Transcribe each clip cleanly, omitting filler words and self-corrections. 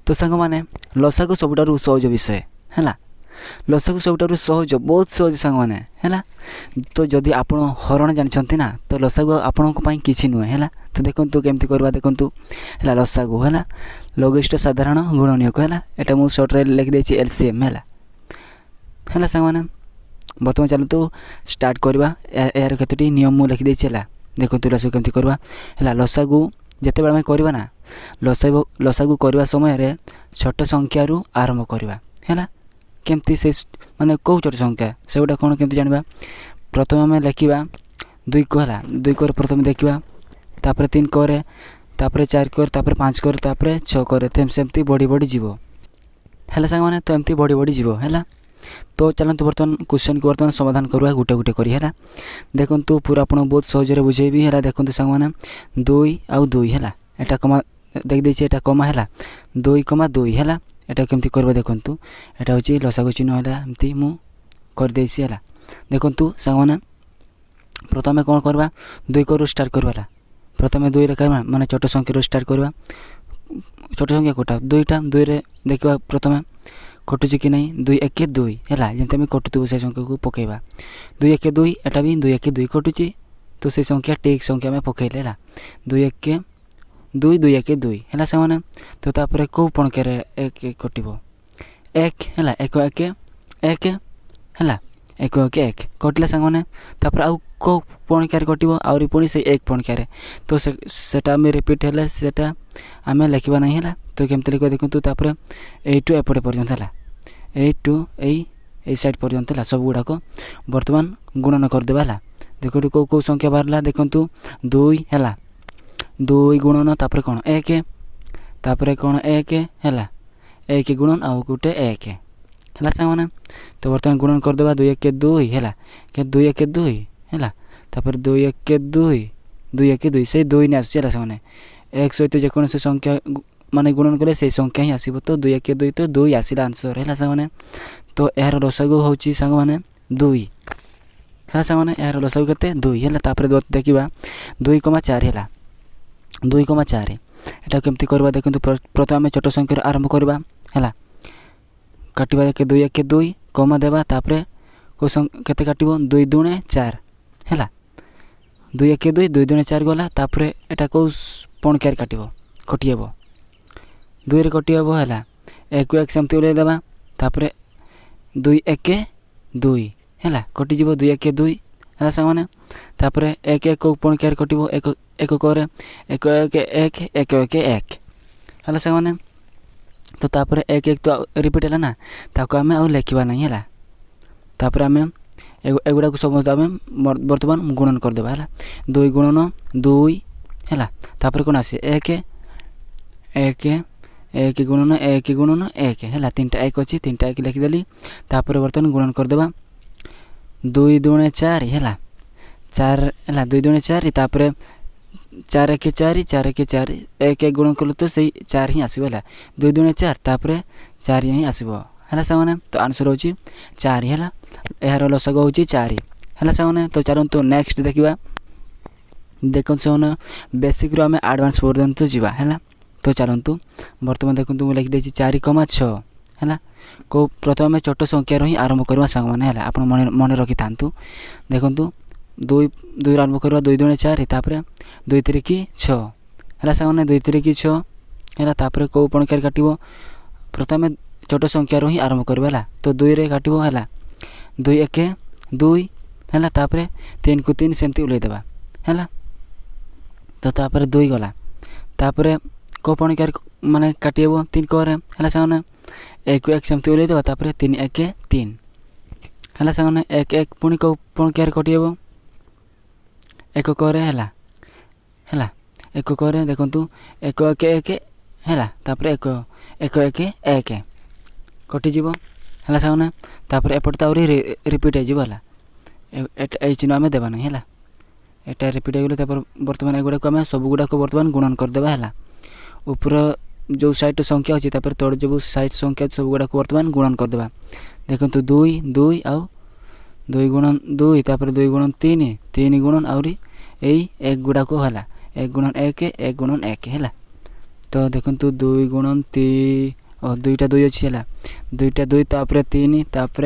तो सांग मैंने लसागु सबुठारु सहज विषय है। लसागु सबुठारु सहज बहुत सहज सांग मैंने है। तो जदि आपण हरण जानते ना तो लसागु आपण किसी नुहे है। तो देखो केमती करवा देखु है लसागु है लघुष्ठ साधारण गुणनीयक है। यहाँ मुझे सर्ट्रे लिखिदे एलसीएम है सांग मैंने बर्तमान चलतु स्टार्ट करवा यार केतोटी नियम मुझे लिखिदे है। देखो लसागु केमती करवा है लसागु जिते बड़े करवा ना लसागु करवा समय छोट संख्या आरंभ करवा है। केमती से माने कौ छोट संख्या से गोटा कौन केमती जानवा प्रथम आम लिखा 2 को है 2 को प्रथम देखा तापर 3 करे तापर 4 कर तापर 5 कर तापर 6 करे सेमती बढ़ी बढ़ी जीव है सांग मैंने। तो एमती बढ़ी बढ़ी जीव है। तो चलते बर्तमान क्वेश्चन को बर्तमान समाधान करवा गोटे गोटे करी है। देखो पूरा आप बहुत सहज बुझेबी है। देखो सांग मैंने 2 आउ 2 है यहाँ कमा देखिए यहाँ कमा है 2,2 है। यहाँ केमती करवा देखु यहाँ हूँ लसागु चिन्ह है एमती मु करदे है। देखु सांग मैंने प्रथम कौन करवा 2 को स्टार्ट करवा प्रथम 2 रे करवा माने छोट संख्या स्टार्ट करवा छोट संख्या कोटा 2टा 2 रे देखा प्रथम कटुची कि नहीं 2 1 2 है जमी आम कटुब से संख्या को पकेबा 2 1 2 एटा भी 2 1 2 कटुची। तो से संख्या ठीक संख्या में पकेले 2 1 2 2 1 2 है से तो तापर कौ पणकार 1 कटो 1 है 1 1 1 है 1 1 1 कटिला सांग मैंने तापर आउ कौ पणकार कटो आहरी पुणी से 1 पणकार तो सेटा आम रिपीट है सेटा आम लिखा नहीं है। तो केमती लिखा देखो तापर एटू एपटे पर्यंत है एटू ए साइड पर्यंत है सब गुड़ाक बर्तमान गुणन करदेवा है। देखो कौ कौ संख्या बाहर देखु 2 है 2 गुणन तापर कौन 1 तापर कौन 1 है 1 गुणन आउ गोटे 1 है सांग मैंने। तो बर्तमान गुणन करदेवा 2 1 2 है 2 1 2 है तापर 2 1 2 2 1 2 से 2 नहीं आस मैंने 1 सहित जेकोसी संख्या माने गुणन कले से संख्या ही आसब। तो 2 1 2 तो 2 आसला आंसर है सांग मैंने। तो यार लसागु हूँ सांग मैंने 2 है सांग मैंने यार लसागु केते 2 है। तापर देखा 2,4 है 2,4 यहाँ केमती करवा देखो प्रथम आम छोट संख्या आरंभ करवा है काटिबा 2 1 2 कमा देवा तापर को केते काटिबो 2 2 4 है 2 1 2 2 2 4 गला तापर एटा को पणकार काटिबो कटिएबो 2 रे कटिएबो है 1 1 सेमती उले देवा तापर 2 1 2 है कटिଯିबो 2 1 2 है सांग मैंने तापर 1 1 को पणकार कटिबो 1 1 करे 1 1 1 1 1 1 है सांग मैंने। तो तापर 1 1 तो रिपीट है ना ताको आम आउ लिखा नहीं है तापर आम एगुड़ा को समस्त आम बर्तमान गुणन करदेवा है 2 गुणन 2 है तापर कौन आसे 1 1 1 गुणन 1 गुणन 1 है 3टा 1 अच्छी 3टा 1 लिखिदेली तापर बर्तमान गुणन करदेवा 2 2 4 है 4 है 2 2 4 तापर 4 1 4 4 1 4 1 1 गुणन कल तो से 4 ही आसो है 2 2 4 तापर 4 ही आसो है सांग। तो आंसर हूँ 4 है यार लसागु हूँ 4 है सांग। तो चलते नेक्स्ट देखा देखो से बेसिक आम एडवांस पर्यंत जावा है। तो चलतु बर्तमान देखो मुझे लिखिदे 4,6 है को प्रथम छोट संख्यार ही आरंभ करवा सांग मैंने है आप मन रखी था। देखो 2 2 आरंभ करवा 2 2 4 तापर 2 3 6 है सांग 2 3 6 है तापर कौ पणकार काटिबो प्रथम छोट संख्यार ही आरंभ करवा तो 2 रे काटिबो है 2 1 2 है तापर 3 को 3 सेमती उलैदेवा है। तो तापर 2 गला तापर को पणकार माने काटिएबो 3 करे है सांग 1 1 सेमती उलैदेवा तापर 3 1 3 है सांग 1 1 पुणी को पणकार कटिएबो 1 करे है 1 करे देखु 1 1 1 है तापर 1 1 1 1 कटिଯିବ है सांग तापर एपट तो रिपीट हो चिन्ह आम देवा नहीं है एटा रिपीट हो गले बर्तमान एगुड़ा को आम सब गुड़ा को बर्तमान गुणन करदेवा है ऊपर जो साइड संख्या अच्छी तापर तड़ जो साइड संख्या सब गुड़ा को बर्तमान गुणन करदेवा। देखो 2 2 आउ 2 गुणन 2 तापर 2 गुणन 3 3 गुणन आहरी 1 गुड़ा को है 1 गुणन 1 1 गुणन 1 है। तो देखंतु 2 गुणन 3 दुईटा 2 अछि हला 2टा 2 तापर 3 तापर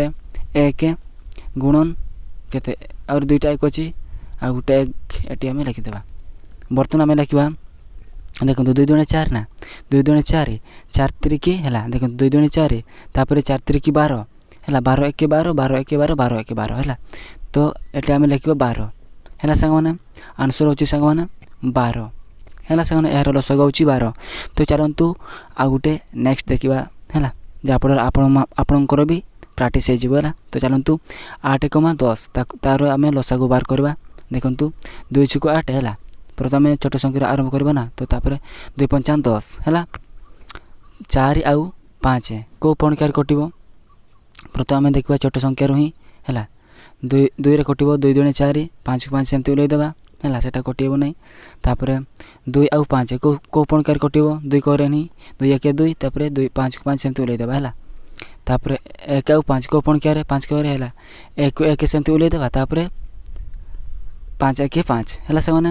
1 गुणन केते और 2टा 1 अछि आ गुटे 1 एटी हम लिखि देबा बर्तन हम लिखिबा देखंतु 2 दुणे 4 ना 2 दुणे 4 4 3 हला देखंतु 2 दुणे 4 तापर 4 3 12 हला 12 1 12 12 1 12 12 1 12 हला तो एटा हम लिखिबा 12 हला संग माने आंसर होची संग माने 12 हला संग माने यार लसग होची 12 तो चलंतु आ गुटे नेक्स्ट देखिबा हला जे आपणकर भी प्रैक्टिस हे जिवला तो चलंतु 8 10 तार हम लसग बार करबा देखंतु 2 6 8 हला प्रथमे छोट संख्या आरंभ करबा ना तो तापर 2 5 10 हला 4 आउ 5 को पणकार कटिबो प्रथमे देखबा छोट संख्या रही हला 2 रे कटिबो 2 दुणे 4 5 5 सेमते उलै देबा हला सेटा कटिबो नै तापर 2 आउ 5 को पणकार कटिबो 2 करे नहीं 2 1 2 तापर 2 5 5 सेमते उलै देबा हला तापर 1 आउ 5 को पणकार 5 करे हला 1 1 सेमते उलै देबा तापर 5 1 5 हला समान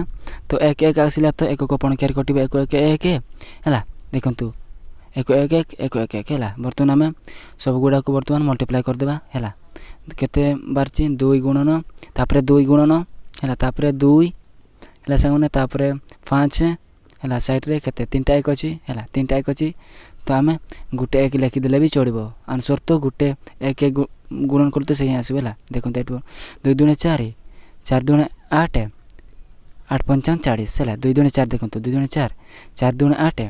तो 1 1 आसिला तो 1 को पणकार कटिबो 1 1 1 हला देखंतु 1 1 1 1 1 1 हला वर्तमान हम सब गुडा को वर्तमान मल्टीप्लाई कर देबा हला केते बारची 2 गुणन तापर 2 गुणन हला तापर 2 हला समान तापर 5 हला साइड रे केते 3टा 1 अछि हला 3टा 1 अछि तो हमें गुटे 1 लिखि देले भी चढ़िबो आंसर तो गुटे 1 1 गुणन करते सही आसीबला देखंतु एटो 2 दुणे 4 4 दुणे 8 8 5 40 हला 2 दुणे 4 देखंतु 2 दुणे 4 4 दुणे 8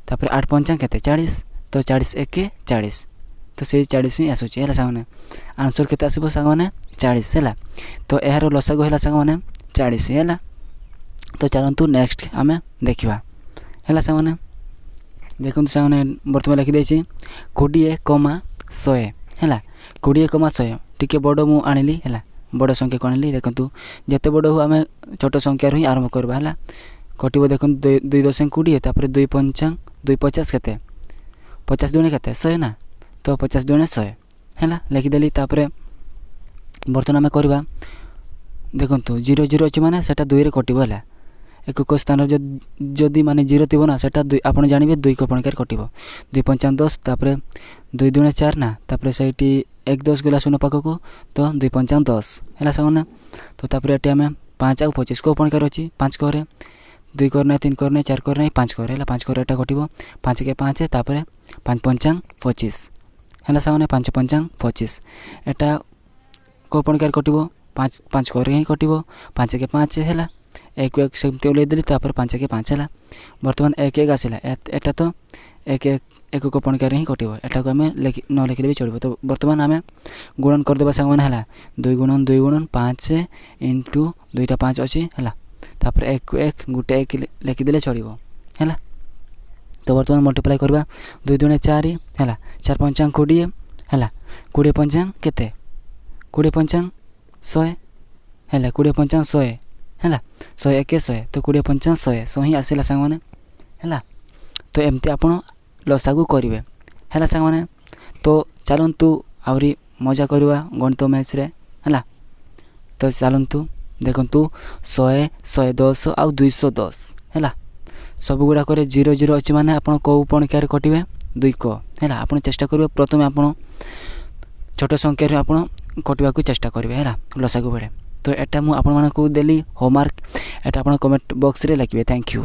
तापर 8 5 केते 40 तो 40 1 40 तो से 40 ही आसुची हला सामने आंसर केते आसीबो सामने 40 हला तो एहारो लसागु हला सामने 40 हला तो चलंतु नेक्स्ट हमें देखिबा हला सामने देखंतु सामने वर्तमान लिखि दैछि 20,100 हला 20,100 टिके बड़ मु आनिली हला बड़ संख्या कोनली देखंतु जते बड़ हो हमें छोट संख्या रही आरंभ करबा हला कटिबो देखंतु 2 10 20 तापर 2 5 2 50 केते 50 दुणे केते 100 ना तो 50 दुणे 100 हला लिखि देली तापर बर्तन हमें करबा देखंतु 0 0 अछि माने सेटा 2 रे कटिबो हला एक को स्थान जदी माने 0 थिबो ना सेटा 2 आपण जानिबे 2 को पणकार कटिबो 2 5 10 तापर 2 दुणे 4 ना तापर सेठी 1 10 गला शून्य पाको को तो 2 5 10 हला सामने तो तापर एटी हमें 5 आ 25 को पणकार अछि 5 करे 2 करने 3 करने 4 करने 5 करे हला 5 करे एटा कटिबो 5 के 5 तापर 5 5 25 हला सामने 5 5 25 एटा को पणकार कटिबो 5 5 करे ही कटिबो 5 के 5 हला 1 1 सेमते उलै देली तापर 5 के 5 हला वर्तमान 1 1 आसिला एटा तो 1 1 को पणकार ही कटिबो एटा को हमें न लिखले भी चलबो तो वर्तमान हमें गुणन कर देबा संग माने हला 2 गुणन 5 इनटू 2 टा 5 अछि हला तापर 1 1 गुटे 1 लिखि देले चलबो हला तो वर्तमान मल्टीप्लाई करबा 2 दुणे 4 हला 4 5 20 हला 20 5 केते 20 5 100 हला 20 5 100 हला 100 1 100 तो 20 5 100 ही आसिला संग माने हला तो एमती आपण लसागु करिवे हला संग माने तो चलंतु आवरी मजा करबा गणित मैथ्स रे हला तो चलंतु देखंतु 100 110 आ 210 हला सब गुडा करे 0 0 अछि माने आपण को पणकार कटिवे 2 को हला आपण चेष्टा करिवे प्रथमे आपण छोट संख्या रे आपण कटिवा को चेष्टा करिवे हला लसागु बेडे तो एटा मु आपण मानकु देली होमवर्क एटा आपण कमेंट बॉक्स रे लिखिबे थैंक यू।